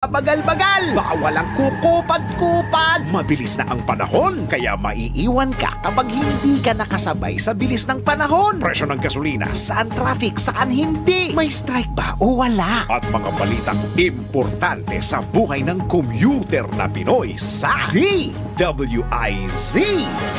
babagal-bagal. Bawal ang kukupad-kupad. Mabilis na ang panahon, kaya maiiwan ka kapag hindi ka nakasabay sa bilis ng panahon. Presyo ng gasolina, saan traffic, saan hindi. May strike ba o wala? At mga balitang importante sa buhay ng commuter na Pinoy sa DWIZ.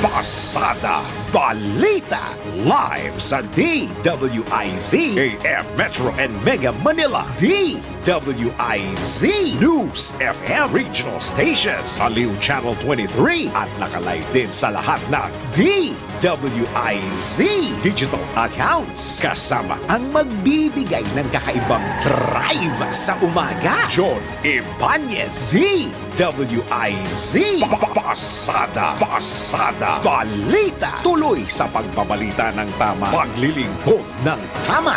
Pasada Balita. Live sa DWIZ AM Metro and Mega Manila. DWIZ News FM Regional Stations. Aliw Channel 23 at nakalive din sa lahat ng DWIZ digital accounts. Kasama ang magbibigay ng kakaibang drive sa umaga. John Ibanez. DWIZ Pasada Balita. Tuloy sa pagbabalita ng tama. Paglilingkod ng tama.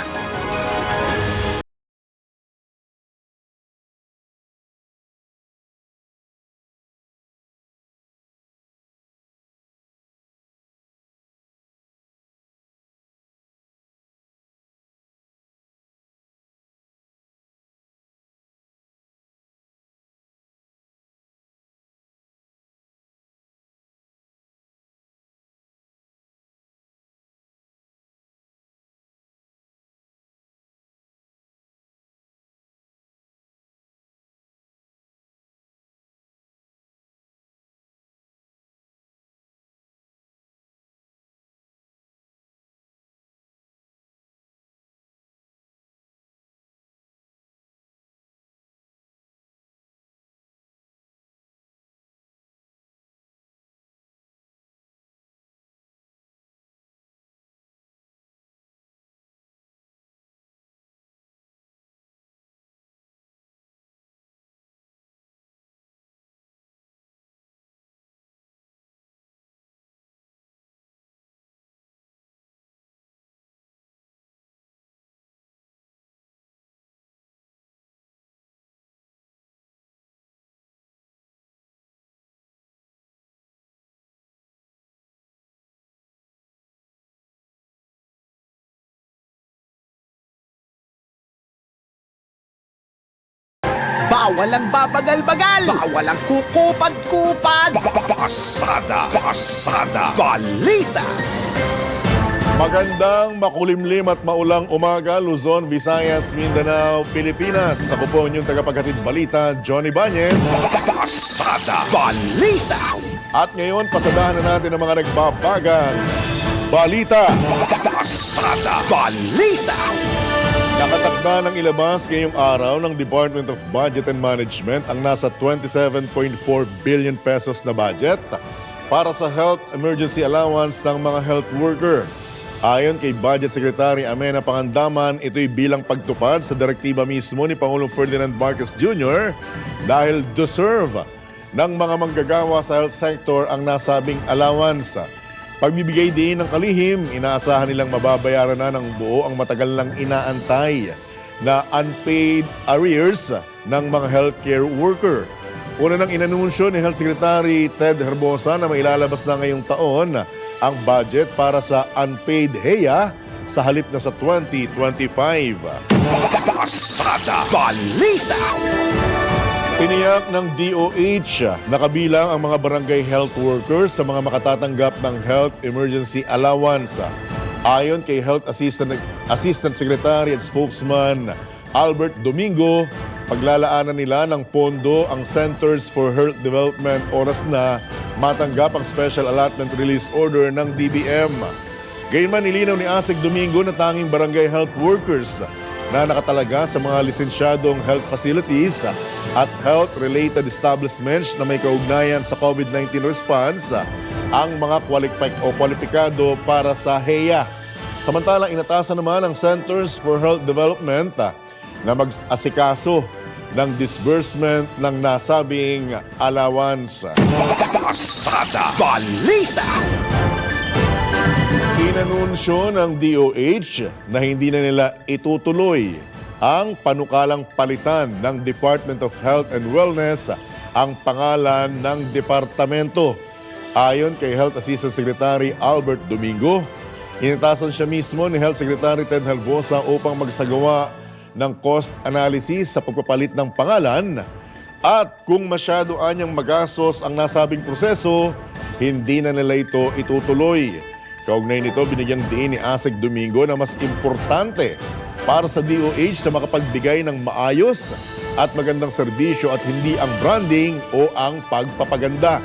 Bawal ang babagal-bagal. Bawal ang kukupad-kupad. Pasada Balita. Magandang, makulimlim at maulang umaga, Luzon, Visayas, Mindanao, Pilipinas. Ako po inyong tagapaghatid balita, Johnny Ibanez. Pasada Balita. At ngayon, pasadahan na natin ang mga nagbabagang balita. Pasada Balita. Nakatakda ng ilabas ngayong araw ng Department of Budget and Management ang nasa 27.4 billion pesos na budget para sa health emergency allowance ng mga health worker. Ayon kay Budget Secretary Amena Pangandaman, ito'y bilang pagtupad sa direktiba mismo ni Pangulong Ferdinand Marcos Jr. dahil deserve ng mga manggagawa sa health sector ang nasabing allowance. Pagbibigay din ng kalihim, inaasahan nilang mababayaran na ng buo ang matagal lang inaantay na unpaid arrears ng mga healthcare worker. Una nang inanunsyo ni Health Secretary Ted Herbosa na mailalabas na ngayong taon ang budget para sa unpaid HEA sa halip na sa 2025. Pasada Balita. Tiniyak ng DOH na kabilang ang mga barangay health workers sa mga makatatanggap ng health emergency allowance. Ayon kay Health Assistant Secretary at Spokesman Albert Domingo, paglalaanan nila ng pondo ang Centers for Health Development oras na matanggap ang Special Allotment Release Order ng DBM. Gayunman nilinaw ni Asek Domingo na tanging barangay health workers na nakatalaga sa mga lisensyadong health facilities at health-related establishments na may kaugnayan sa COVID-19 response ang mga kwalipikado para sa HEA. Samantalang inatasan naman ang Centers for Health Development na mag-asikaso ng disbursement ng nasabing allowance. Pasada Balita. Inanunsyo ng DOH na hindi na nila itutuloy ang panukalang palitan ng Department of Health and Wellness ang pangalan ng departamento. Ayon kay Health Assistant Secretary Albert Domingo, inatasan siya mismo ni Health Secretary Ted Herbosa upang magsagawa ng cost analysis sa pagpapalit ng pangalan At kung masyado anyang magastos ang nasabing proseso, hindi na nila ito itutuloy. Kaugnay nito, binigyang diin ni Asek Domingo na mas importante para sa DOH na makapagbigay ng maayos at magandang serbisyo at hindi ang branding o ang pagpapaganda.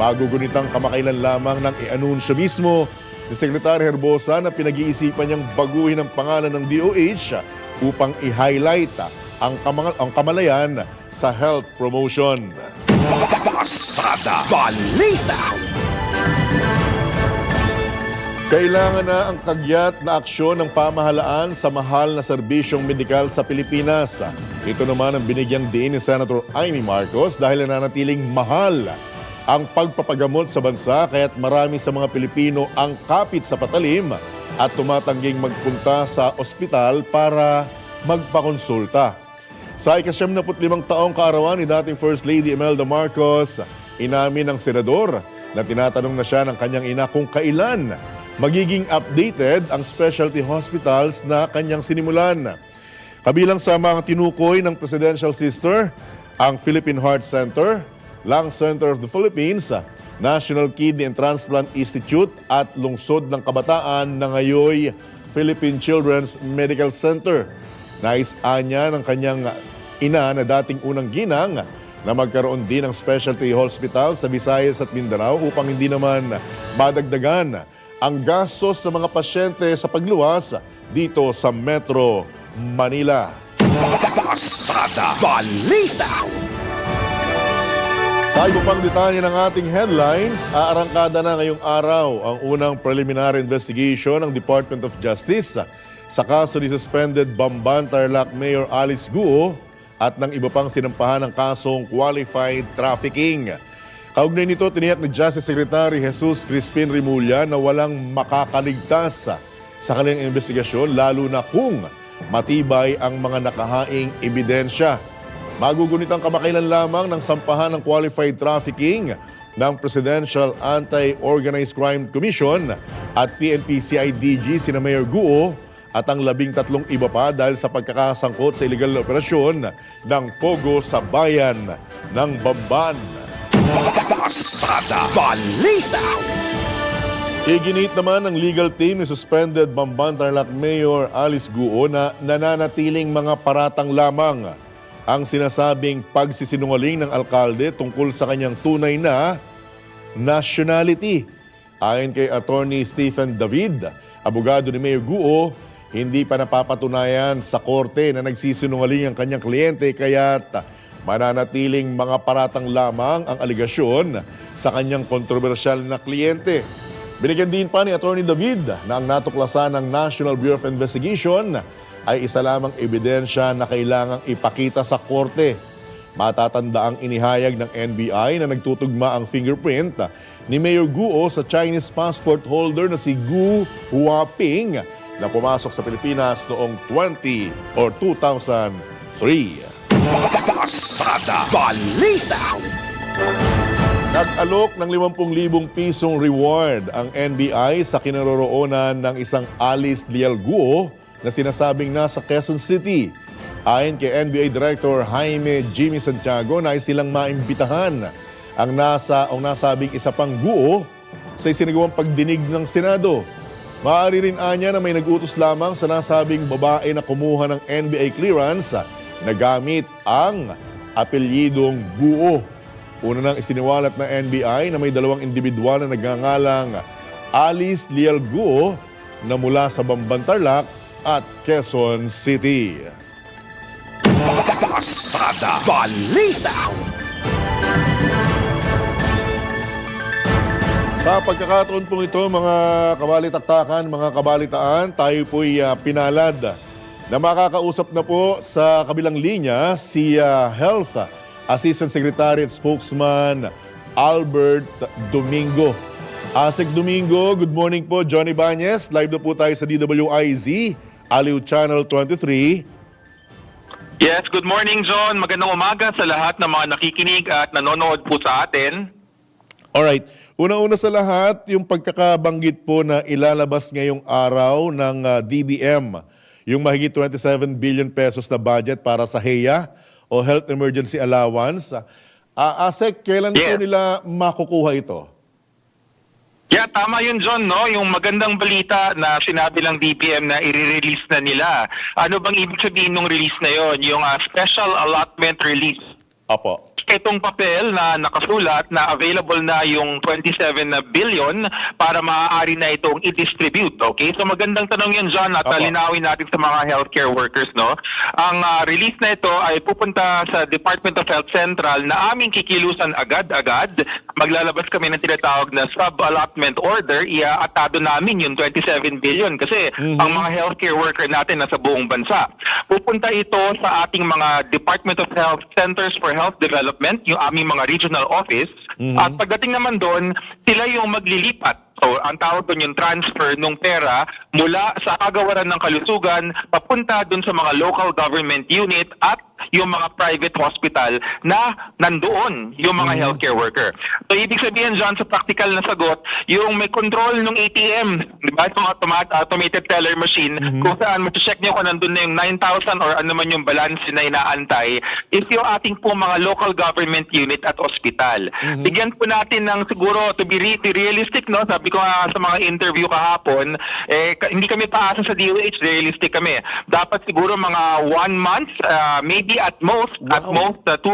Magugunitang kamakailan lamang ng i-anunsyo mismo ni Secretary Herbosa na pinag-iisipan niyang baguhin ang pangalan ng DOH upang i-highlight ang kamalayan sa health promotion. Pasada Balita. Kailangan na ang kagyat na aksyon ng pamahalaan sa mahal na serbisyong medikal sa Pilipinas. Ito naman ang binigyang diin ni Senator Amy Marcos dahil nananatiling mahal ang pagpapagamot sa bansa kaya't marami sa mga Pilipino ang kapit sa patalim at tumatangging magpunta sa ospital para magpakonsulta. Sa ika-75 taong kaarawan ni dating First Lady Imelda Marcos, inamin ng senador na tinatanong na siya ng kanyang ina kung kailan magiging updated ang specialty hospitals na kanyang sinimulan. Kabilang sa mga tinukoy ng Presidential Sister, ang Philippine Heart Center, Lung Center of the Philippines, National Kidney and Transplant Institute at Lungsod ng Kabataan na ngayoy Philippine Children's Medical Center. Nais-anya ng kanyang ina na dating unang ginang na magkaroon din ng specialty hospital sa Visayas at Mindanao upang hindi naman madagdagan ang gastos ng mga pasyente sa pagluwas dito sa Metro Manila. Pasada Balita. Sa iba pang detalye ng ating headlines, aarangkada na ngayong araw ang unang preliminary investigation ng Department of Justice sa kaso ni suspended Bamban Tarlac Mayor Alice Guo at ng iba pang sinampahan ng kasong qualified trafficking. Kaugnay nito, tiniyak ni Justice Secretary Jesus Crispin Rimulya na walang makakaligtas sa kanilang investigasyon lalo na kung matibay ang mga nakahaing ebidensya. Magugunitang kamakailan lamang ng sampahan ng qualified trafficking ng Presidential Anti-Organized Crime Commission at PNP-CIDG sina Mayor Guo at ang 13 iba pa dahil sa pagkakasangkot sa illegal na operasyon ng Pogo sa bayan ng Bamban. Pasada Balita. Iginit naman ng legal team ni suspended Bamban Tarlac Mayor Alice Guo na nananatiling mga paratang lamang ang sinasabing pagsisinungaling ng alkalde tungkol sa kanyang tunay na nationality. Ayon kay Attorney Stephen David, abogado ni Mayor Guo, hindi pa napapatunayan sa korte na nagsisinungaling ang kanyang kliyente kaya't mananatiling mga paratang lamang ang aligasyon sa kanyang kontrobersyal na kliyente. Binigyan din pa ni Attorney David na ang natuklasan ng National Bureau of Investigation ay isa lamang ebidensya na kailangang ipakita sa korte. Matatanda ang inihayag ng NBI na nagtutugma ang fingerprint ni Mayor Guo sa Chinese passport holder na si Gu Huaping na pumasok sa Pilipinas noong 2003. Pasada Balita. Nag-alok ng 50,000 pisong reward ang NBI sa kinaroroonan ng isang Alice Lial Guo na sinasabing nasa Quezon City. Ayon kay NBI Director Jaime Jimmy Santiago, nais silang maimbitahan ang nasabing isa pang Guo sa isinagawang pagdinig ng Senado. Maaari rin anya na may nag-utos lamang sa nasabing babae na kumuha ng NBI clearance na gamit ang apelyidong Guo. Una nang isiniwalat na NBI na may dalawang individual na nagngangalang Alice Lial Guo na mula sa Bamban Tarlac at Quezon City. Pasada Balita. Sa pagkakataon pong ito, mga kabalitaktakan, mga kabalitaan, tayo po'y pinalad na makakausap na po sa kabilang linya si Health Assistant Secretary at Spokesman Albert Domingo. Asek Domingo, good morning po. Johnny Bañez, live na po tayo sa DWIZ, Aliw Channel 23. Yes, good morning, John. Magandang umaga sa lahat ng mga nakikinig at nanonood po sa atin. Alright. Una-una sa lahat, yung pagkakabanggit po na ilalabas ngayong araw ng DBM, yung mahigit 27 billion pesos na budget para sa HEA o Health Emergency Allowance. Asek, kailan po Yeah. nila makukuha ito? Yeah, tama yun, John, no? Yung magandang balita na sinabi ng DPM na i-release na nila. Ano bang ibig sabihin ng release na yon? Yung Special Allotment Release. Opo. Itong papel na nakasulat na available na yung 27 na billion para maaari na itong i-distribute. Okay? So magandang tanong yun, John, at Opo. linawin natin sa mga healthcare workers, no? Ang release na ito ay pupunta sa Department of Health Central na aming kikilusan agad-agad. Maglalabas kami ng tinatawag na sub-allotment order. Iaatado namin yung 27 billion kasi ang mga healthcare worker natin nasa buong bansa. Pupunta ito sa ating mga Department of Health Centers for Health Development, yung aming mga regional office. At pagdating naman doon, sila yung maglilipat. So, ang tawag doon yung transfer ng pera mula sa kagawaran ng kalusugan papunta doon sa mga local government unit at yung mga private hospital na nandoon yung mga healthcare worker. So, ibig sabihin, John, sa practical na sagot, yung may control ng ATM, di ba? Yung automated teller machine, kung saan check nyo kung nandun na yung 9,000 or ano man yung balance na inaantay, is yung ating po mga local government unit at hospital. Bigyan po natin ng siguro, to be realistic, no? Sabi ko nga sa mga interview kahapon, hindi kami paasa sa DOH, realistic kami. Dapat siguro mga 1 month, maybe at most 2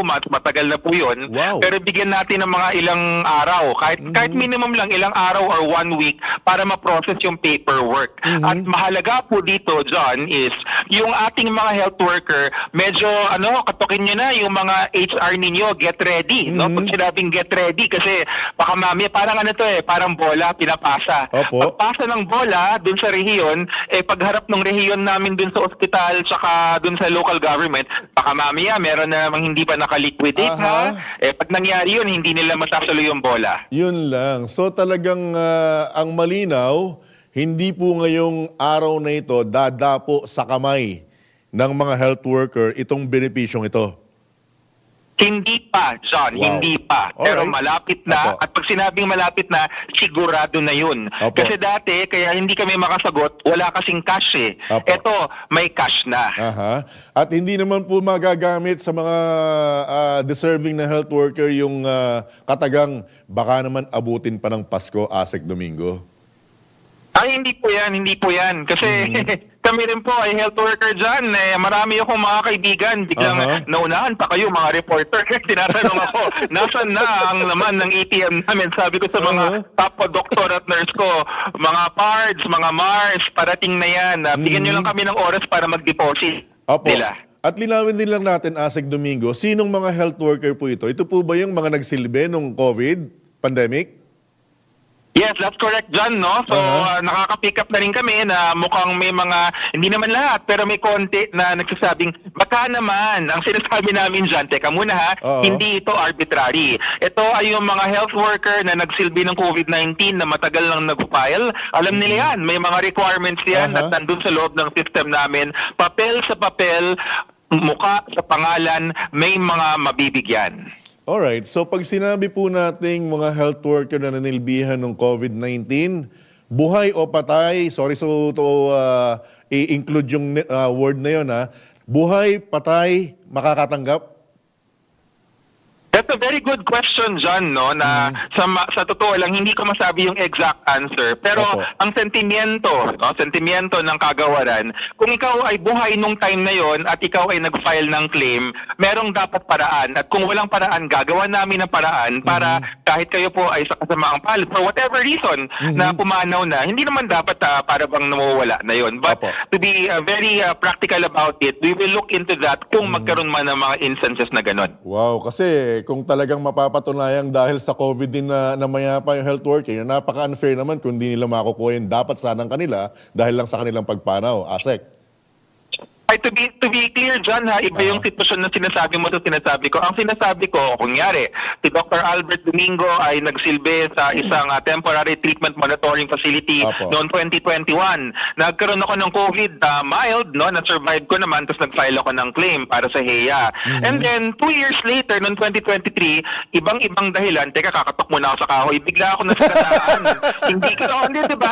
months, matagal na po yun. Wow. Pero bigyan natin ng mga ilang araw, kahit minimum lang ilang araw or 1 week para ma-process yung paperwork. At mahalaga po dito, John, is yung ating mga health worker, medyo katukin nyo na yung mga HR ninyo, get ready. No? Pag sinabing get ready, kasi baka mami, parang parang bola, pinapasa. Opo. Pagpasa ng bola dun sa rehiyon, pagharap ng rehiyon namin dun sa ospital tsaka dun sa local government, baka mamaya meron na namang hindi pa nakaliquidate Aha. Pag nangyari yun, hindi nila masasalo yung bola. Yun lang. So talagang ang malinaw, hindi po ngayong araw na ito dadapo sa kamay ng mga health worker itong benepisyong ito. Hindi pa, John, Wow. hindi pa. Pero Alright. malapit na. Opo. At pag sinabing malapit na, sigurado na yun. Opo. Kasi dati, kaya hindi kami makasagot, wala kasing cash Opo. Ito, may cash na. Aha. At hindi naman po magagamit sa mga deserving na health worker yung katagang baka naman abutin pa ng Pasko, Asek Domingo. Ay, hindi po yan. Kasi kami rin po ay health worker dyan. Marami akong mga kaibigan. Biglang Aha. naunahan pa kayo, mga reporter. Tinatanong ako, nasan na ang laman ng ATM namin? Sabi ko sa mga top doktor at nurse ko, mga PARDS, mga MARS, parating na yan. Bigyan nyo lang kami ng oras para mag-deposit Opo. nila. At linawin din lang natin, Asek Domingo, sinong mga health worker po ito? Ito po ba yung mga nagsilbi nung COVID pandemic? Yes, that's correct, John, no? So, nakaka-pick up na rin kami na mukhang may mga, hindi naman lahat, pero may konti na nagsasabing, baka naman, ang sinasabi namin dyan, teka muna ha, Oo. hindi ito arbitrary. Ito ay yung mga health worker na nagsilbi ng COVID-19 na matagal lang nag-file. Alam nila yan, may mga requirements yan Aha. at nandun sa loob ng system namin. Papel sa papel, muka sa pangalan, may mga mabibigyan. Alright, so pag sinabi po nating mga health worker na nanilbihan ng COVID-19, buhay o patay, sorry to i-include yung word na yun buhay, patay, makakatanggap? That's a very good question, John, no? Na sa totoo lang, hindi ko masabi yung exact answer. Pero Opo. ang sentimiento ng kagawaran, kung ikaw ay buhay nung time na yon at ikaw ay nag-file ng claim, merong dapat paraan. At kung walang paraan, gagawa namin ng paraan para kahit kayo po ay sa kasamaang palad, for whatever reason, na pumanaw na, hindi naman dapat para bang namawala na yon. But Opo. to be very practical about it, we will look into that kung magkaroon man ng mga instances na ganon. Wow, kasi kung talagang mapapatunayan dahil sa COVID din na mayapa yung health worker, napaka-unfair naman kung di nila makukuha yung dapat sanang kanila dahil lang sa kanilang pagpanaw. Asek. Ay, to be clear, John, iba yung sitwasyon na sinasabi mo sa sinasabi ko. Ang sinasabi ko, kunyari, si Dr. Albert Domingo ay nagsilbi sa isang temporary treatment monitoring facility Apo. noong 2021. Nagkaroon ako ng COVID, mild, no? Na-survive ko naman, tapos nag-file ako ng claim para sa HEA. And then, 2 years later, noong 2023, ibang dahilan, teka, kakatok muna ako sa kahoy, bigla ako nasikataan. Hindi ko, hindi, diba?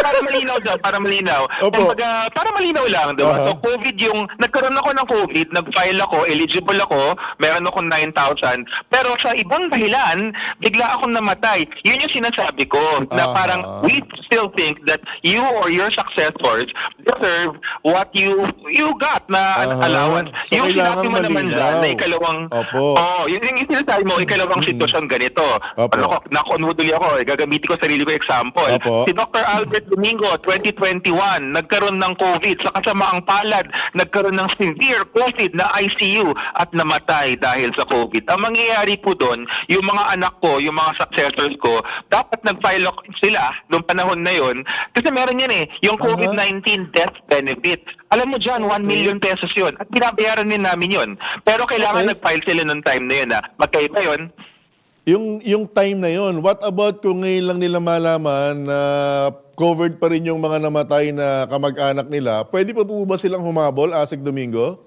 Para malinaw, John, para malinaw. Opo. Kumbaga, para malinaw lang, diba? Aha. So, COVID COVID yung, nagkaroon ako ng COVID, nag-file ako, eligible ako, meron akong 9,000. Pero sa ibang dahilan, bigla akong namatay. Yun yung sinasabi ko, na parang we still think that you or your successors deserve what you got na allowance. So, yung kailangan sinabi mo naman malinaw. dyan, na ikalawang, Opo. yung sinasabi mo, ikalawang sitwasyon ganito. Opo. Ano ko, nakonwuduli ako, gagamitin ko sarili ko example. Opo. Si Dr. Albert Domingo, 2021, nagkaroon ng COVID. Sa kasamaang palad, nagkaroon ng severe COVID na ICU at namatay dahil sa COVID. Ang mangyayari po doon, yung mga anak ko, yung mga successors ko, dapat nag-file sila noong panahon na yon. Kasi meron yan yung COVID-19 death benefit. Alam mo dyan, 1 million pesos yun. At binabayaran din namin yun. Pero kailangan nag-file sila noong time na yun. Magkaiba yun. Yung time na yon, what about kung ngayon lang nila malaman na covered pa rin yung mga namatay na kamag-anak nila? Pwede pa po ba silang humabol, Asek Domingo?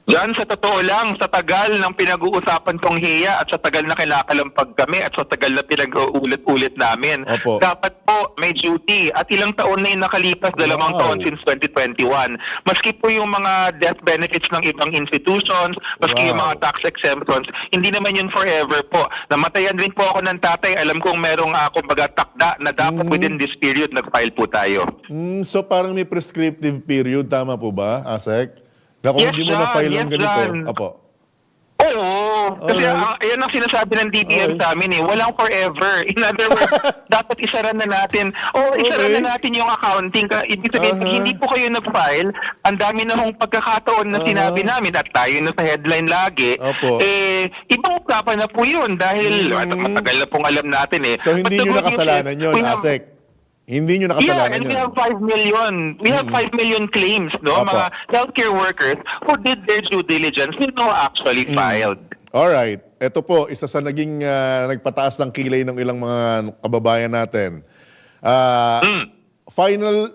Diyan, sa totoo lang, sa tagal ng pinag-uusapan tong HEA at sa tagal na kinakalampag kami at sa tagal na pinag-uulit-ulit namin, Opo. dapat po may duty. At ilang taon na yung nakalipas, 2 taon since 2021. Maski po yung mga death benefits ng ibang institutions, maski yung mga tax exemptions, hindi naman yun forever po. Namatayan rin po ako ng tatay. Alam kong merong kumbaga takda na dapat within this period nag-file po tayo. So parang may prescriptive period, tama po ba, Asek? Na kung Yes, hindi mo na-file John. ng Yes, ganito, John. apo. Oo. Kasi yan ang sinasabi ng DBM sa amin Walang forever. In other words, dapat isara na natin. Isara na natin yung accounting. Ibig sabihin, pag hindi po kayo nag-file, ang dami na hong pagkakataon na sinabi namin at tayo na sa headline lagi, Opo. ibang usapan na po yun dahil matagal na pong alam natin So But hindi the nyo good news nakasalanan is, yun, we have- Asek? Hindi nyo Yeah, nakasalanan and yun? we have 5 million. We have 5 million claims, no? Opo. Mga healthcare workers who did their due diligence who no actually filed. Alright. Ito po, isa sa naging nagpataas ng kilay ng ilang mga kababayan natin.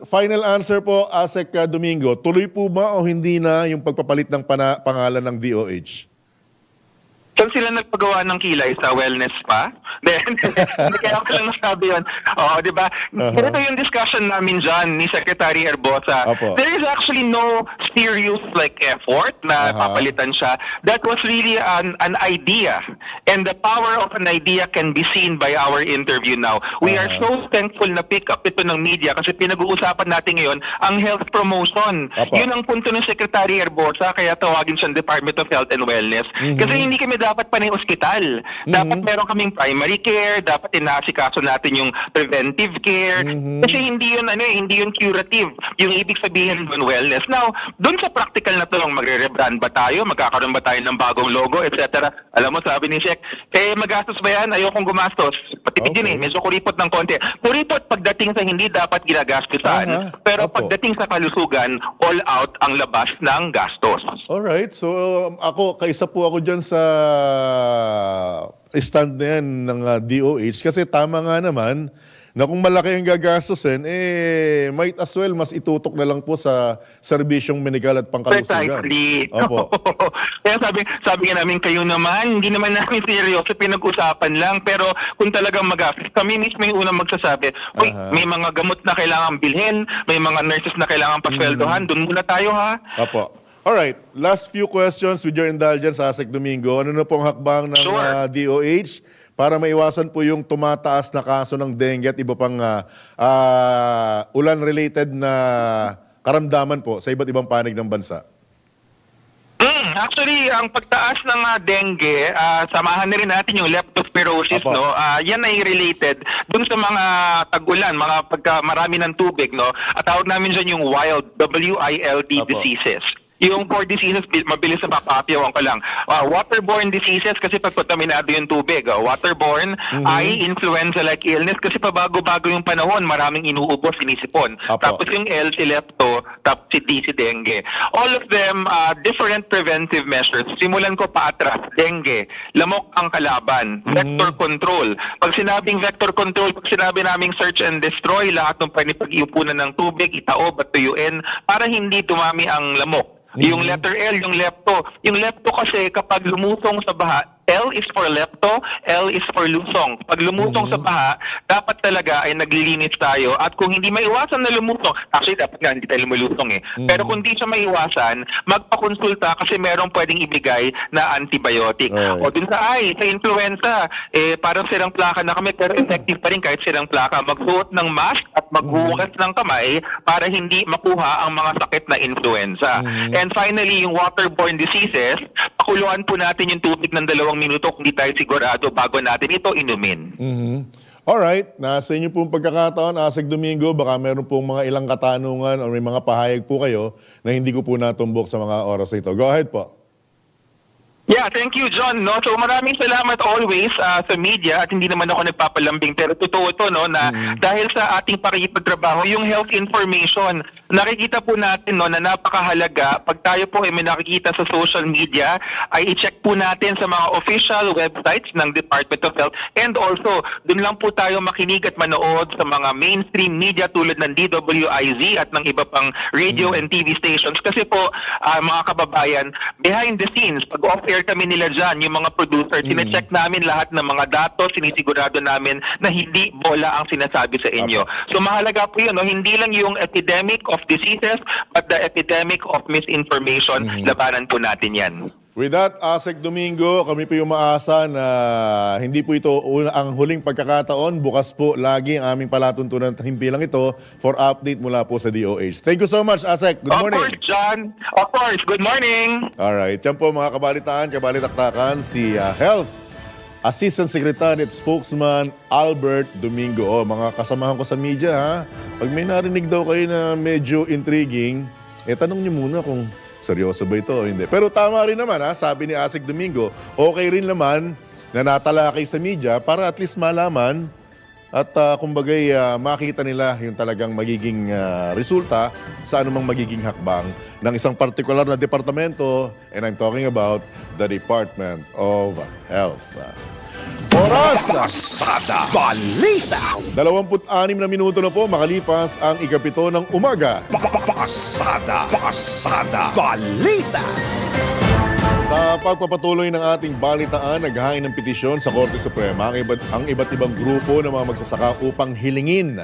Final answer po, Asek Domingo. Tuloy po ba o hindi na yung pagpapalit ng pangalan ng DOH? Saan sila nagpagawa ng kilay? Sa wellness pa? Then, hindi kaya ako lang nasabi yun. Oo, di ba? Ganito yung discussion namin dyan ni Secretary Herbosa. Opo. There is actually no serious effort na papalitan siya. That was really an idea. And the power of an idea can be seen by our interview now. We are so thankful na pick up ito ng media kasi pinag-uusapan natin ngayon ang health promotion. Opo. Yun ang punto ng Secretary Herbosa kaya tawagin siyang Department of Health and Wellness. Kasi hindi kami dapat panay ospital. Dapat meron kaming primary care, dapat inaasikaso natin yung preventive care. Kasi hindi yun hindi yun curative. Yung ibig sabihin doon wellness. Now, doon sa practical na to, magre-rebrand ba tayo? Magkakaroon ba tayo ng bagong logo, etc. Alam mo, sabi ni Sek, magastos ba yan? Ayokong gumastos. Patipid yun medyo kuripot ng konti. Kuripot pagdating sa hindi dapat ginagastusan. Pero Opo. pagdating sa kalusugan, all out ang labas ng gastos. Alright. So kaisa po ako dyan sa stand na yan ng DOH kasi tama nga naman na kung malaki ang gagastusin, might as well mas itutok na lang po sa serbisyong medikal at pangkalusugan. Precisely. Opo. Kaya sabi nga namin, kayo naman, hindi naman namin seryoso, pinag-usapan lang. Pero kung talagang magastos, kami mismo yung unang magsasabi, uy, may mga gamot na kailangan bilhin, may mga nurses na kailangan pasweldohan, doon muna tayo ha. Opo. Alright, last few questions with your indulgence, Asek Domingo. Ano na pong hakbang ng Sure. DOH para maiwasan po yung tumataas na kaso ng dengue at iba pang ulan-related na karamdaman po sa iba't ibang panig ng bansa? Actually, ang pagtaas ng dengue, samahan na rin natin yung leptospirosis, Opo. no? Yan ay related dun sa mga tag-ulan, mga pagka marami ng tubig, no? At tawag namin dyan yung wild, W-I-L-D Opo. diseases. Yung 4 diseases, mabilis na papapiyawan ko lang. Waterborne diseases kasi pag kontaminado yung tubig. Waterborne, eye, influenza-like illness kasi pabago-bago yung panahon, maraming inuubos, sinisipon. Apo. Tapos yung L, si lepto, tapos si D, si dengue. All of them, different preventive measures. Simulan ko pa atras, dengue, lamok ang kalaban, vector control. Pag sinabing vector control, pag sinabi naming search and destroy, lahat ng pag-iupunan ng tubig, itaob at tuyuin para hindi dumami ang lamok. Yung letter L, yung lepto. Yung lepto kasi kapag lumusong sa baha, L is for lepto, L is for lusong. Pag lumusong sa baha, dapat talaga ay naglilinis tayo. At kung hindi maiwasan na lumusong, actually dapat nga hindi tayo lumusong eh. Pero kung di siya maiwasan, magpakonsulta kasi merong pwedeng ibigay na antibiotic. Alright. O dun sa influenza, parang sirang plaka na kami pero effective pa rin kahit sirang plaka. Magsuot ng mask at maghuhugas ng kamay para hindi makuha ang mga sakit na influenza. And finally, yung waterborne diseases, pakuluan po natin yung tubig ng 2 minuto kung di tayo sigurado bago natin ito inumin. Alright, nasa inyo pong pagkakataon, Asek Domingo, baka meron pong mga ilang katanungan o may mga pahayag po kayo na hindi ko po natumbok sa mga oras na ito. Go ahead po. Yeah, thank you, John. No, so maraming salamat always sa media at hindi naman ako nagpapalambing pero totoo to no na dahil sa ating pakikipagtrabaho yung health information nakikita po natin no na napakahalaga pag tayo po ay may nakikita sa social media ay i-check po natin sa mga official websites ng Department of Health and also dun lang po tayo makinig at manood sa mga mainstream media tulad ng DWIZ at ng iba pang radio and TV stations kasi po mga kababayan behind the scenes pag off-air kami nila dyan, yung mga producers, sinecheck namin lahat ng mga datos, sinisigurado namin na hindi bola ang sinasabi sa inyo. So mahalaga po yun, no? Hindi lang yung epidemic of diseases, but the epidemic of misinformation, labanan po natin yan. With that, Asek Domingo, kami po yung maasa na hindi po ito ang huling pagkakataon. Bukas po lagi ang aming palatuntunan at himpilang ito for update mula po sa DOH. Thank you so much, Asek. Good morning. Of course, John. Of course. Good morning. Alright, yan po mga kabalitaktakan, si Health Assistant Secretary at Spokesman Albert Domingo. O, mga kasamahan ko sa media, ha? Pag may narinig daw kayo na medyo intriguing, tanong niyo muna kung seryoso ba ito o hindi. Pero tama rin naman, ha? Sabi ni Asek Domingo, okay rin naman na natalakay sa media para at least malaman at kumbagay makita nila yung talagang magiging resulta sa anumang magiging hakbang ng isang partikular na departamento, and I'm talking about the Department of Health. Oras! Pasada Balita. 26 na minuto na po makalipas ang ikapito ng umaga. Pasada Balita. Sa pagpapatuloy ng ating balitaan, naghain ng petisyon sa Korte Suprema ang iba't ibang grupo ng mga magsasaka upang hilingin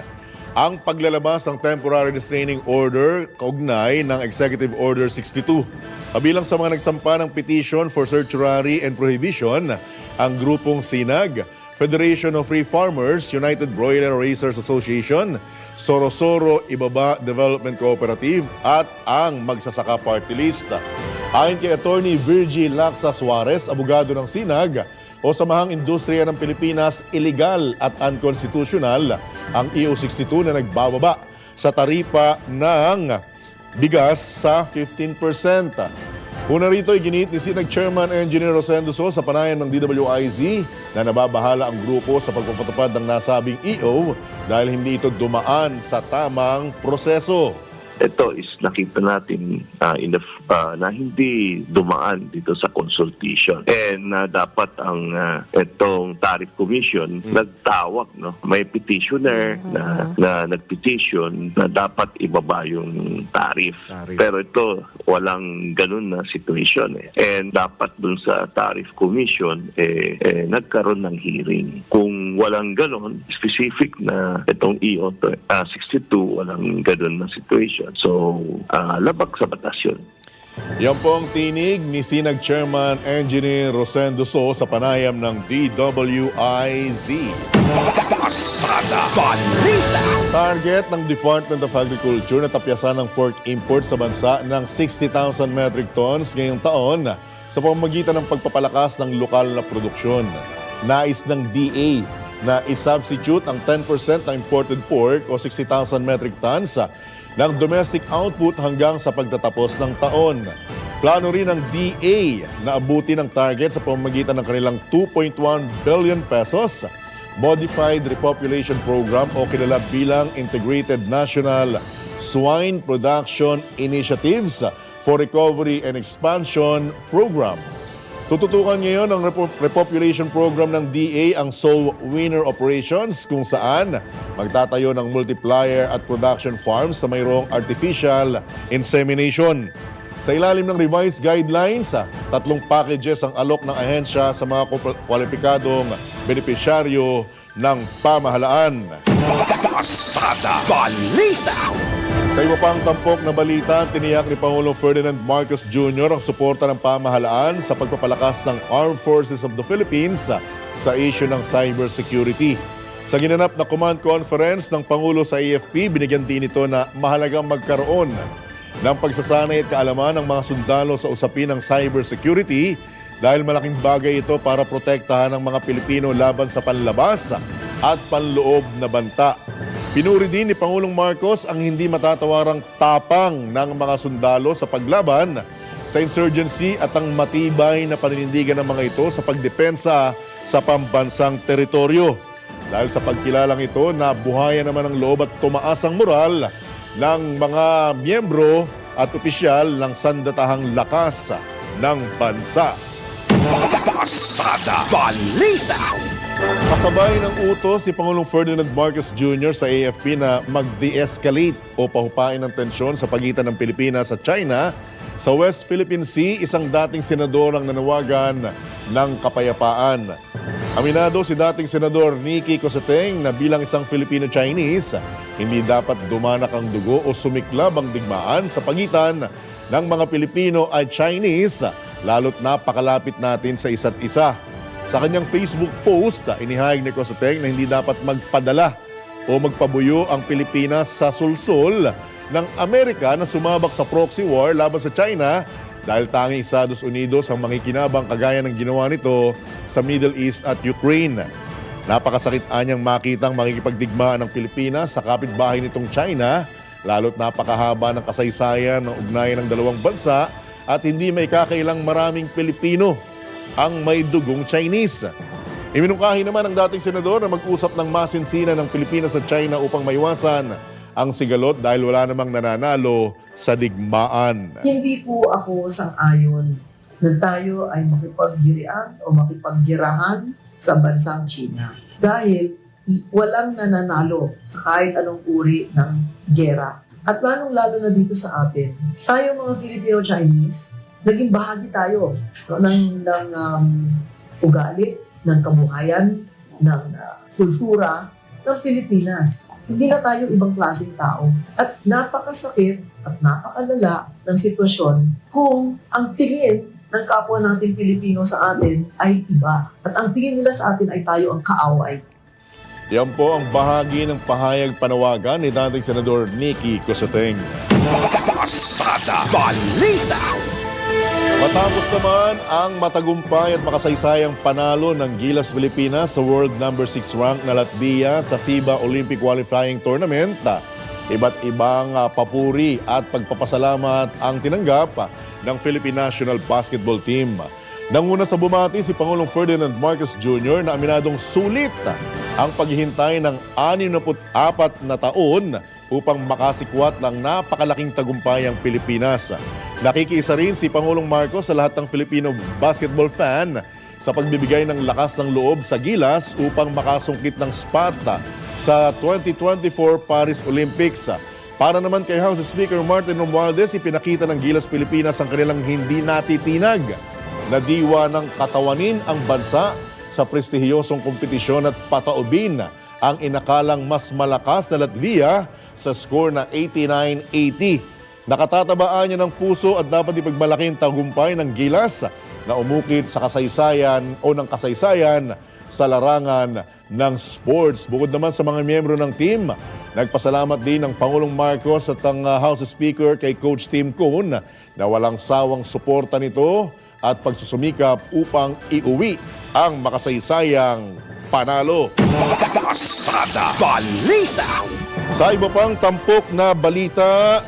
ang paglalabas ng Temporary Restraining Order kaugnay ng Executive Order 62. Kabilang sa mga nagsampa ng petition for certiorari and prohibition, ang grupong SINAG, Federation of Free Farmers, United Broiler Raisers Association, Sorosoro Ibaba Development Cooperative at ang Magsasaka Party List. Ayon kay Attorney Virgie Laksa Suarez, abogado ng SINAG, o Samahang Industriya ng Pilipinas, illegal at unconstitutional ang EO62 na nagbababa sa taripa ng bigas sa 15%. Una rito ay ginit ni SINAG Chairman Engineer Rosendo So sa panayam ng DWIZ na nababahala ang grupo sa pagpapatupad ng nasabing EO dahil hindi ito dumaan sa tamang proseso. Ito is nakita natin na hindi dumaan dito sa consultation. And dapat ang itong Tariff Commission nagtawag. No? May petitioner na nagpetition na dapat ibaba yung tariff. Pero ito, walang ganun na situation. And dapat dun sa Tariff Commission, nagkaroon ng hearing. Kung walang ganun, specific na itong EO 62, walang ganun na situation. So, labag sa batas yun. Yan po ang tinig ni SINAG Chairman Engineer Rosendo So sa panayam ng DWIZ. Pasada Balita. Target ng Department of Agriculture na tapyasan ng pork import sa bansa ng 60,000 metric tons ngayong taon sa pamamagitan ng pagpapalakas ng lokal na produksyon. Nais ng DA na isubstitute ang 10% ng imported pork o 60,000 metric tons ng domestic output hanggang sa pagtatapos ng taon. Plano rin ng DA na abutin ang target sa pamamagitan ng kanilang 2.1 billion pesos Modified Repopulation Program o kilala bilang Integrated National Swine Production Initiatives for Recovery and Expansion Program. Tututukan ngayon ang repopulation program ng DA ang sow winner operations kung saan magtatayo ng multiplier at production farms na mayroong artificial insemination. Sa ilalim ng revised guidelines, 3 packages ang alok ng ahensya sa mga kwalipikadong benepisyaryo ng pamahalaan. Pasada Balita. Sa iba pang tampok na balita, tiniyak ni Pangulong Ferdinand Marcos Jr. ang suporta ng pamahalaan sa pagpapalakas ng Armed Forces of the Philippines sa issue ng cybersecurity. Sa ginanap na command conference ng Pangulo sa AFP, binigyan din ito na mahalagang magkaroon ng pagsasanay at kaalaman ng mga sundalo sa usapin ng cybersecurity dahil malaking bagay ito para protektahan ang mga Pilipino laban sa panlabas at panloob na banta. Pinuri din ni Pangulong Marcos ang hindi matatawarang tapang ng mga sundalo sa paglaban sa insurgency at ang matibay na paninindigan ng mga ito sa pagdepensa sa pambansang teritoryo. Dahil sa pagkilalang ito, nabuhayan naman ang loob at tumaas ang moral ng mga miyembro at opisyal ng sandatahang lakas ng bansa. Pasada Balita. Kasabay ng utos si Pangulong Ferdinand Marcos Jr. sa AFP na mag-de-escalate o pahupain ng tensyon sa pagitan ng Pilipinas at China sa West Philippine Sea, isang dating senador ang nanawagan ng kapayapaan. Aminado si dating Senador Nicky Cosateng na bilang isang Filipino-Chinese, hindi dapat dumanak ang dugo o sumiklab ang digmaan sa pagitan ng mga Pilipino at Chinese, lalo't napakalapit natin sa isa't isa. Sa kanyang Facebook post, inihayag ni Cosateng na hindi dapat magpadala o magpabuyo ang Pilipinas sa sulsol ng Amerika na sumabak sa proxy war laban sa China dahil tanging Estados Unidos ang makikinabang kagaya ng ginawa nito sa Middle East at Ukraine. Napakasakit anyang makitang makikipagdigmaan ng Pilipinas sa kapitbahay nitong China, lalo't napakahaba ng kasaysayan ng ugnayan ng dalawang bansa at hindi may kakailang maraming Pilipino ang may dugong Chinese. Iminungkahi naman ng dating senador na mag-usap ng masinsinan ng Pilipinas at China upang maiwasan ang sigalot dahil wala namang nananalo sa digmaan. Hindi po ako sang-ayon na tayo ay makipaggirian o makipaggirahan sa bansang China. Dahil walang nananalo sa kahit anong uri ng gera. At lalong-lalo na dito sa atin, tayo mga Filipino-Chinese, naging bahagi tayo ng ugali, ng kabuhayan, ng kultura ng Pilipinas. Hindi na tayo ibang klaseng tao. At napakasakit at napakalala ng sitwasyon kung ang tingin ng kapwa nating Pilipino sa atin ay iba. At ang tingin nila sa atin ay tayo ang kaaway. Yan po ang bahagi ng pahayag panawagan ni dating Senador Nicky Cosateng. Pasada Balita. Matapos naman ang matagumpay at makasaysayang panalo ng Gilas Pilipinas sa World No. 6 rank na Latvia sa FIBA Olympic Qualifying Tournament, iba't ibang papuri at pagpapasalamat ang tinanggap ng Philippine National Basketball Team. Nanguna sa bumati si Pangulong Ferdinand Marcos Jr. na aminadong sulit ang paghihintay ng 64 na taon upang makasikwat ng napakalaking tagumpay ang Pilipinas. Nakikiisa rin si Pangulong Marcos sa lahat ng Filipino basketball fan sa pagbibigay ng lakas ng loob sa Gilas upang makasungkit ng spot sa 2024 Paris Olympics. Para naman kay House Speaker Martin Romualdez, ipinakita ng Gilas Pilipinas ang kanilang hindi natitinag na diwa ng katawanin ang bansa sa prestihiyosong kompetisyon at pataubin ang inakalang mas malakas na Latvia sa score na 89-80. Nakatatabaan niya ng puso at dapat ipagmalaki ang tagumpay ng Gilas na umukit sa kasaysayan o ng kasaysayan sa larangan ng sports. Bukod naman sa mga miyembro ng team, nagpasalamat din ng Pangulong Marcos at ang House Speaker kay Coach Tim Cone na walang sawang suporta nito at pagsusumikap upang iuwi ang makasaysayang panalo. Pasada Balita. Sa iba pang tampok na balita,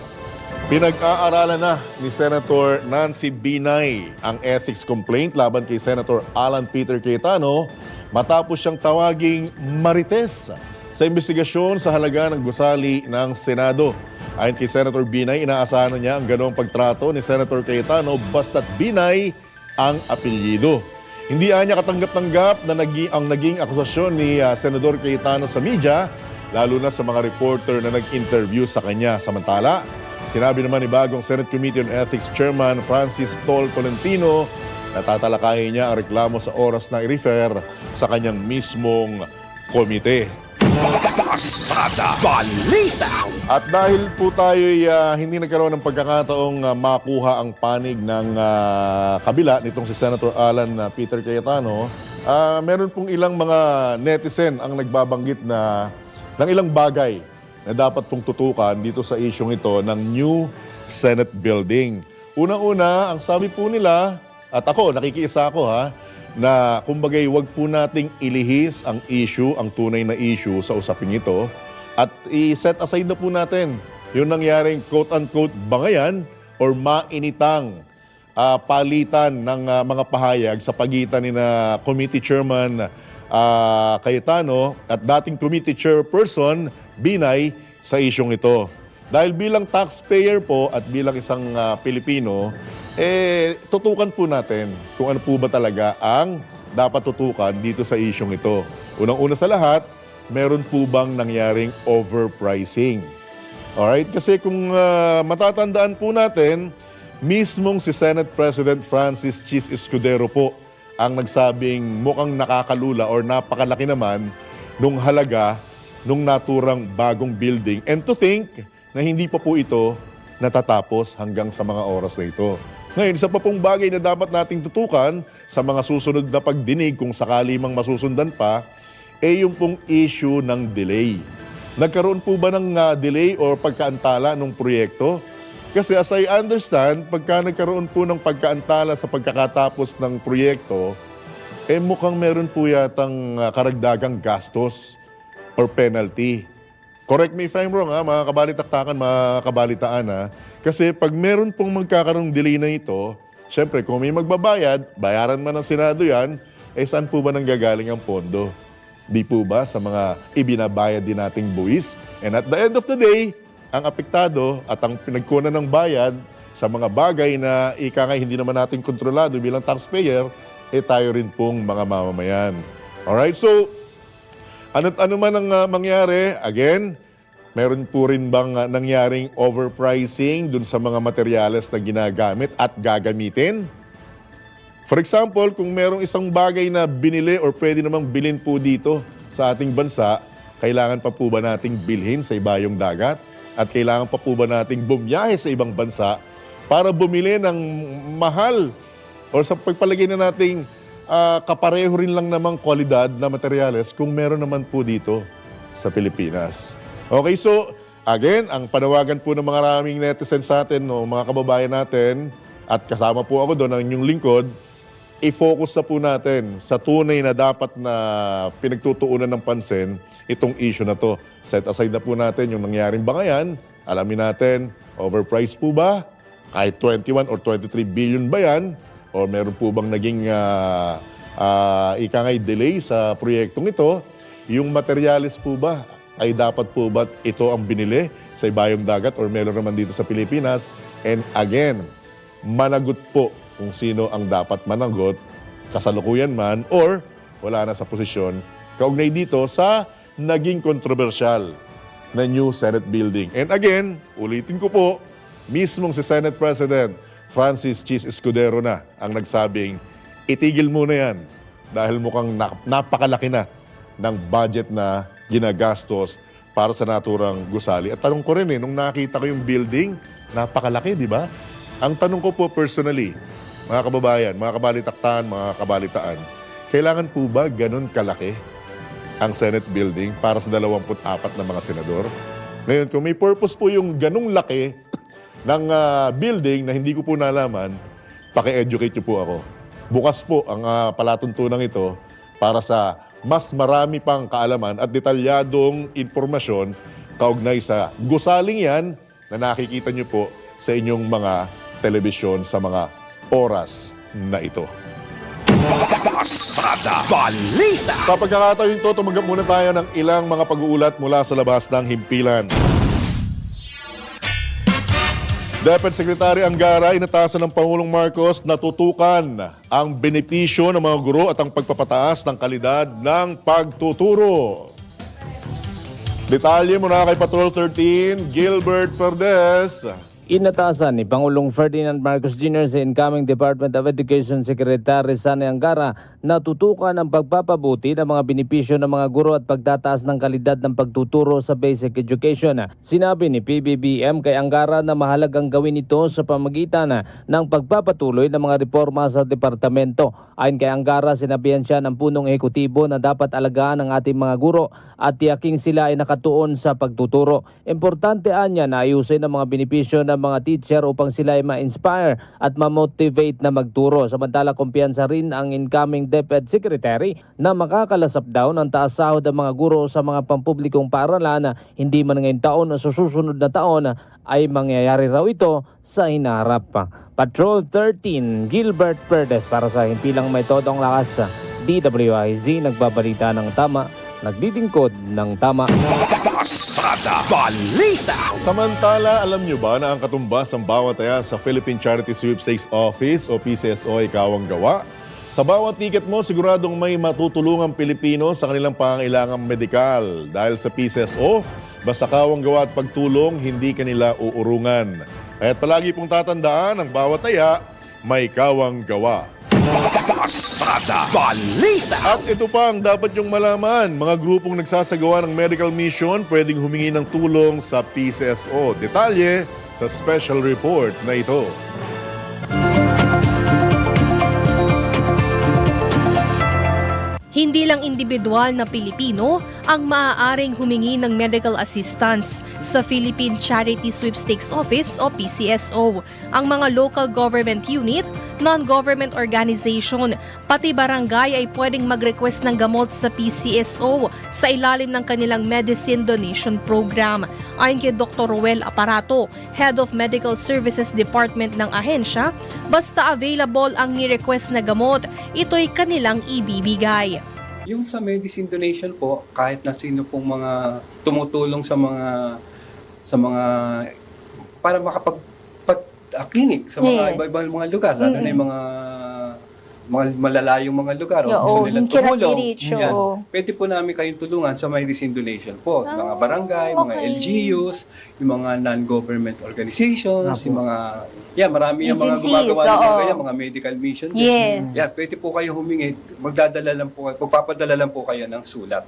pinag-aaralan na ni Senator Nancy Binay ang ethics complaint laban kay Senator Alan Peter Cayetano matapos siyang tawaging marites sa investigasyon sa halaga ng gusali ng Senado. Ayon kay Senator Binay, inaasahan na niya ang ganong pagtrato ni Senator Cayetano basta't Binay ang apelyido. Hindi niya katanggap-tanggap na naging akusasyon ni Senador Cayetano sa media, lalo na sa mga reporter na nag-interview sa kanya. Samantala, Sinabi naman ni bagong Senate Committee on Ethics Chairman Francis Tol Tolentino na tatalakayin niya ang reklamo sa oras na i-refer sa kanyang mismong komite. Pasada Balita. At dahil po tayo hindi nagkaroon ng pagkakataong makuha ang panig ng kabila nitong si Senator Alan Peter Cayetano, meron pong ilang mga netizen ang nagbabanggit na ng ilang bagay na dapat pong tutukan dito sa isyong ito ng new Senate building. Unang-una, ang sabi po nila, at ako, nakikiisa ako na kumbagay wag po nating ilihis ang issue, ang tunay na issue sa usaping ito at i-set aside na po natin yung nangyaring quote-unquote bangayan or mainitang palitan ng mga pahayag sa pagitan ni na Committee Chairman Cayetano at dating Committee Chairperson Binay sa isyong ito. Dahil bilang taxpayer po at bilang isang Pilipino, tutukan po natin kung ano po ba talaga ang dapat tutukan dito sa isyong ito. Unang-una sa lahat, meron po bang nangyaring overpricing? Alright? Kasi kung matatandaan po natin, mismong si Senate President Francis Chis Escudero po ang nagsabing mukhang nakakalula or napakalaki naman nung halaga nung naturang bagong building. And to think na hindi pa po ito natatapos hanggang sa mga oras na ito. Ngayon, isa pa pong bagay na dapat nating tutukan sa mga susunod na pagdinig kung sakali mang masusundan pa, yung pong issue ng delay. Nagkaroon po ba ng delay o pagkaantala ng proyekto? Kasi as I understand, pagka nagkaroon po ng pagkaantala sa pagkakatapos ng proyekto, mukhang meron po yatang karagdagang gastos or penalty. Correct me if I'm wrong, mga kabalitaktakan, mga kabalitaan. Kasi pag meron pong magkakaroon delay na ito, syempre kung may magbabayad, bayaran man ng Senado yan, saan po ba nanggagaling ang pondo? Di po ba sa mga ibinabayad din nating buwis? And at the end of the day, ang apektado at ang pinagkunan ng bayad sa mga bagay na hindi naman natin kontrolado bilang taxpayer, tayo rin pong mga mamamayan. Alright, so ano man ang mangyari, again, meron po rin bang nangyaring overpricing dun sa mga materyales na ginagamit at gagamitin? For example, kung merong isang bagay na binili or pwede namang bilhin po dito sa ating bansa, kailangan pa po ba nating bilhin sa ibayong dagat? At kailangan pa po ba nating bumiyahe sa ibang bansa para bumili ng mahal o sa pagpalagay na nating kapareho rin lang namang kwalidad na materyales kung meron naman po dito sa Pilipinas. Okay, so again, ang panawagan po ng mga maraming netizens sa atin, mga kababayan natin, at kasama po ako doon ang inyong lingkod, i-focus na po natin sa tunay na dapat na pinagtutuunan ng pansin itong issue na to. Set aside na po natin yung nangyaring bangayan, alamin natin, overpriced po ba? Kahit 21 or 23 billion ba yan? O meron po bang naging delay sa proyektong ito? Yung materyales po ba ay dapat po ba ito ang binili sa ibayong dagat or meron naman dito sa Pilipinas? And again, managot po kung sino ang dapat managot, kasalukuyan man or wala na sa posisyon, kaugnay dito sa naging kontrobersyal na new Senate building. And again, ulitin ko po, mismong si Senate President Francis Chis Escudero na ang nagsabing, itigil muna yan dahil mukhang napakalaki na ng budget na ginagastos para sa naturang gusali. At tanong ko rin nung nakita ko yung building, napakalaki, di ba? Ang tanong ko po personally, mga kababayan, mga kabalitaktaan, mga kabalitaan, kailangan po ba ganun kalaki ang Senate building para sa 24 na mga senador? Ngayon, kung may purpose po yung ganung laki ng building na hindi ko po nalaman, paki-educate niyo po ako. Bukas po ang palatuntunan ito para sa mas marami pang kaalaman at detalyadong impormasyon kaugnay sa gusaling yan na nakikita niyo po sa inyong mga telebisyon sa mga oras na ito. Pasada Balita. Sa pagkakataon ito, tumanggap muna tayo ng ilang mga pag-uulat mula sa labas ng himpilan. DepEd Secretary Angara inatasan ng Pangulong Marcos na tutukan ang benepisyo ng mga guro at ang pagpapataas ng kalidad ng pagtuturo. Detalye muna kay Patrol 13, Gilbert Perdes. Inatasan ni Pangulong Ferdinand Marcos Jr. sa incoming Department of Education Secretary Sani Angara na tutukan ang pagpapabuti ng mga benepisyo ng mga guro at pagtataas ng kalidad ng pagtuturo sa basic education. Sinabi ni PBBM kay Angara na mahalagang gawin ito sa pamagitan ng pagpapatuloy ng mga reforma sa departamento. Ayon kay Angara, sinabihan siya ng punong ehekutibo na dapat alagaan ang ating mga guro at tiyaking sila ay nakatuon sa pagtuturo. Importante anya na ayusin ang mga benepisyo ng mga teacher upang sila ay ma-inspire at ma-motivate na magturo. Samantala, kumpiyansa rin ang incoming DepEd Secretary na makakalasap daw ng taas sahod ang mga guro sa mga pampublikong paaralan na hindi man ngayon taon o sa susunod na taon ay mangyayari raw ito sa hinaharap. Patrol 13, Gilbert Perdes para sa Himpilang May Todong Lakas. DWIZ, nagbabalita ng tama, nagdidingkod ng tama. Pasada Balita. Samantala, alam nyo ba na ang katumbas ng bawat taya sa Philippine Charity Sweepstakes Office o PCSO ay kawang gawa? Sa bawat ticket mo, siguradong may matutulungang Pilipino sa kanilang pangangailangang medikal. Dahil sa PCSO, basta kawang gawa at pagtulong, hindi kanila uurungan. Kaya't palagi pong tatandaan, ang bawat taya may kawang gawa. Pasada Balita. At ito pa ang dapat yung malaman. Mga grupong nagsasagawa ng medical mission pwedeng humingi ng tulong sa PCSO. Detalye sa special report na ito. Hindi lang individual na Pilipino ang maaaring humingi ng medical assistance sa Philippine Charity Sweepstakes Office o PCSO. Ang mga local government unit, non-government organization, pati barangay ay pwedeng mag-request ng gamot sa PCSO sa ilalim ng kanilang medicine donation program. Ayon kay Dr. Ruel Aparato, Head of Medical Services Department ng ahensya, basta available ang ni-request na gamot, ito'y kanilang ibibigay. Yung sa medicine donation po, kahit na sino pong mga tumutulong sa mga para makapag-clinic sa mga iba-ibang mga lugar, lalo na yung mga malalayong mga lugar o gusto nilang tumulong. Yan. Pwede po namin kayong tulungan sa medicine donation po. Mga barangay, mga LGUs, yung mga non-government organizations, yung mga marami yung mga gumagawa ng kaya, mga medical mission. Yes. Yeah, pwede po kayo humingi, magpapadala lang po kayo ng sulat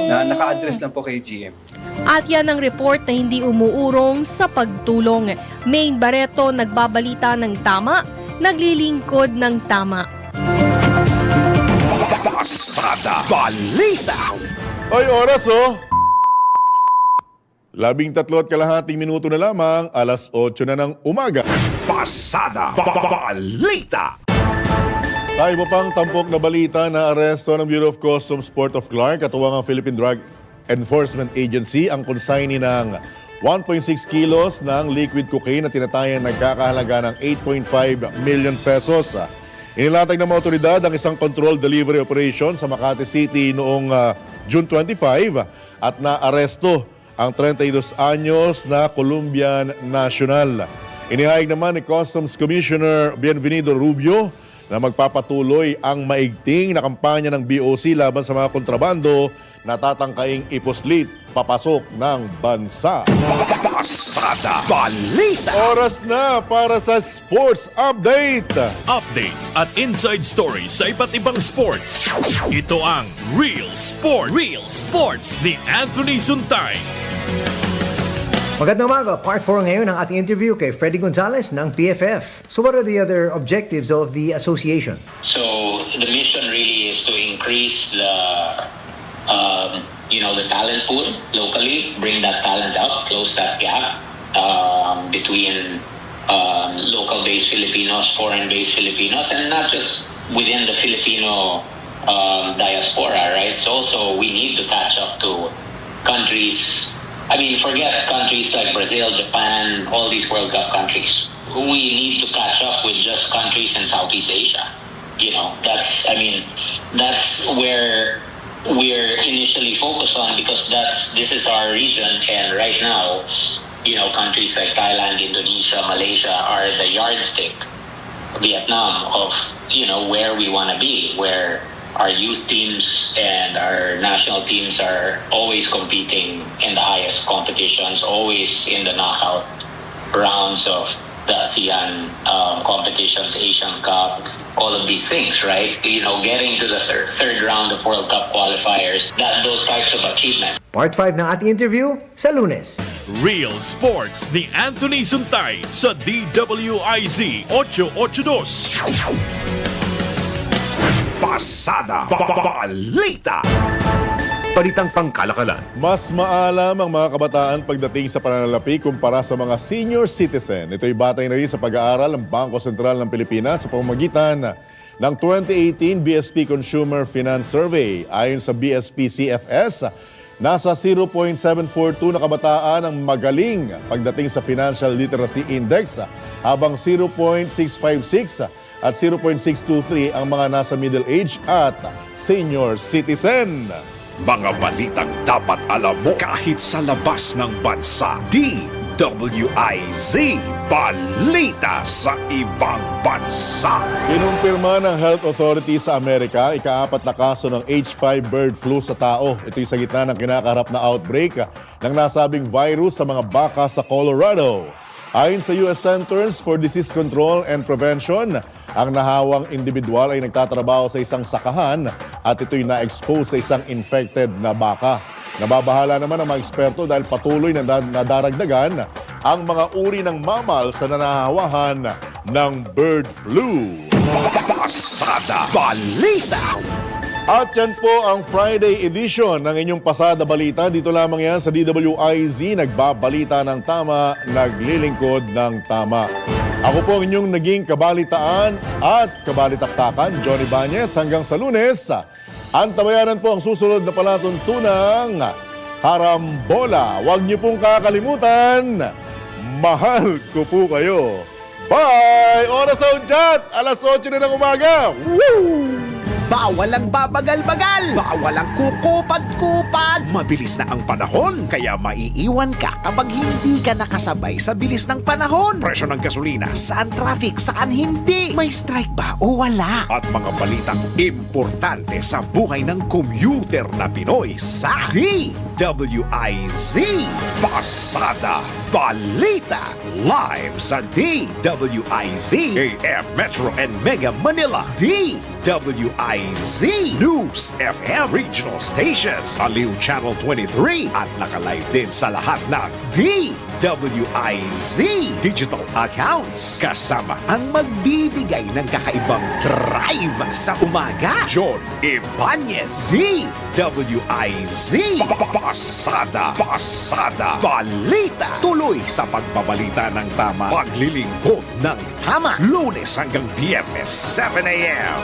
na naka-address lang po kay GM. At yan ang report na hindi umuurong sa pagtulong. Maine Barreto, nagbabalita ng tama, naglilingkod ng tama. Pasada Balita. Oy, oras oh! 13:30 minuto na lamang, 8:00 na ng umaga. Pasada Balita. Tayo pa pang tampok na balita na aresto ng Bureau of Customs Port of Clark at ang Philippine Drug Enforcement Agency ang consignee ng 1.6 kilos ng liquid cocaine na tinatayang nagkakahalaga ng 8.5 million pesos. Inilatag ng mga otoridad ang isang controlled delivery operation sa Makati City noong June 25 at naaresto ang 32 anyos na Colombian national. Inihayag naman ni Customs Commissioner Bienvenido Rubio na magpapatuloy ang maigting na kampanya ng BOC laban sa mga kontrabando na tatangkaing ipuslit papasok ng bansa. Pasada Balita. Oras na para sa Sports Update. Updates at inside stories sa iba't ibang sports. Ito ang Real Sports ni Anthony Suntay. Magandang umaga. Part 4 ngayon ng ating interview kay Freddy Gonzalez ng PFF. So what are the other objectives of the association? So the mission really is to increase the the talent pool locally, bring that talent up, close that gap between local-based Filipinos, foreign-based Filipinos, and not just within the Filipino diaspora, right? So also we need to catch up to countries. I mean, forget countries like Brazil, Japan, all these World Cup countries. We need to catch up with just countries in Southeast Asia. That's where we're initially focused on, because this is our region, and right now, countries like Thailand, Indonesia, Malaysia are the yardstick, Vietnam, of where we want to be, where our youth teams and our national teams are always competing in the highest competitions, always in the knockout rounds of the ASEAN competitions, Asian Cup, all of these things, right? Getting to the third round of World Cup qualifiers, those types of achievements. Part 5 ng ating interview sa Lunes. Real Sports ni Anthony Suntay sa DWIZ 882. Pasada Balita. Balitang pangkalakalan. Mas maalam ang mga kabataan pagdating sa pananalapi kumpara sa mga senior citizen. Ito'y batay na rin sa pag-aaral ng Bangko Sentral ng Pilipinas sa pamamagitan ng 2018 BSP Consumer Finance Survey. Ayon sa BSP CFS, nasa 0.742 na kabataan ang magaling pagdating sa Financial Literacy Index, habang 0.656 at 0.623 ang mga nasa middle age at senior citizen. Mga balitang dapat alam mo kahit sa labas ng bansa. DWIZ Balita sa ibang bansa. Kinumpirma ng Health Authority sa Amerika, ika-4 na kaso ng H5 bird flu sa tao. Ito'y sa gitna ng kinakaharap na outbreak ng nasabing virus sa mga baka sa Colorado. Ayon sa U.S. Centers for Disease Control and Prevention, ang nahawang individual ay nagtatrabaho sa isang sakahan at ito'y na-expose sa isang infected na baka. Nababahala naman ang mga eksperto dahil patuloy na nadaragdagan ang mga uri ng mammal sa nanahawahan ng bird flu. Pasada Balita. At yan po ang Friday edition ng inyong Pasada Balita. Dito lamang yan sa DWIZ, nagbabalita ng tama, naglilingkod ng tama. Ako po ang inyong naging kabalitaan at kabalitaktakan, Johnny Bañez. Hanggang sa Lunes, antabayanan po ang susunod na palatuntunang Karambola. Huwag niyo pong kakalimutan, mahal ko po kayo. Bye! Oras sa Udyat, alas 8 na ng umaga. Woo! Bawal ang babagal-bagal. Bawal ang kukupad-kupad. Mabilis na ang panahon, kaya maiiwan ka kapag hindi ka nakasabay sa bilis ng panahon. Presyo ng gasolina, saan traffic, saan hindi. May strike ba o wala? At mga balitang importante sa buhay ng commuter na Pinoy sa DWIZ Pasada Balita. Live sa DWIZ AM Metro and Mega Manila. DWIZ News FM Regional Stations, Aliw Channel 23 at nakalive din sa lahat ng DWIZ digital accounts kasama ang magbibigay ng kakaibang drive sa umaga. John Ibanez, DWIZ Pasada Balita. Tuloy sa pagbabalita ng tama, paglilingkod ng tama. Lunes hanggang Biyernes 7 a.m.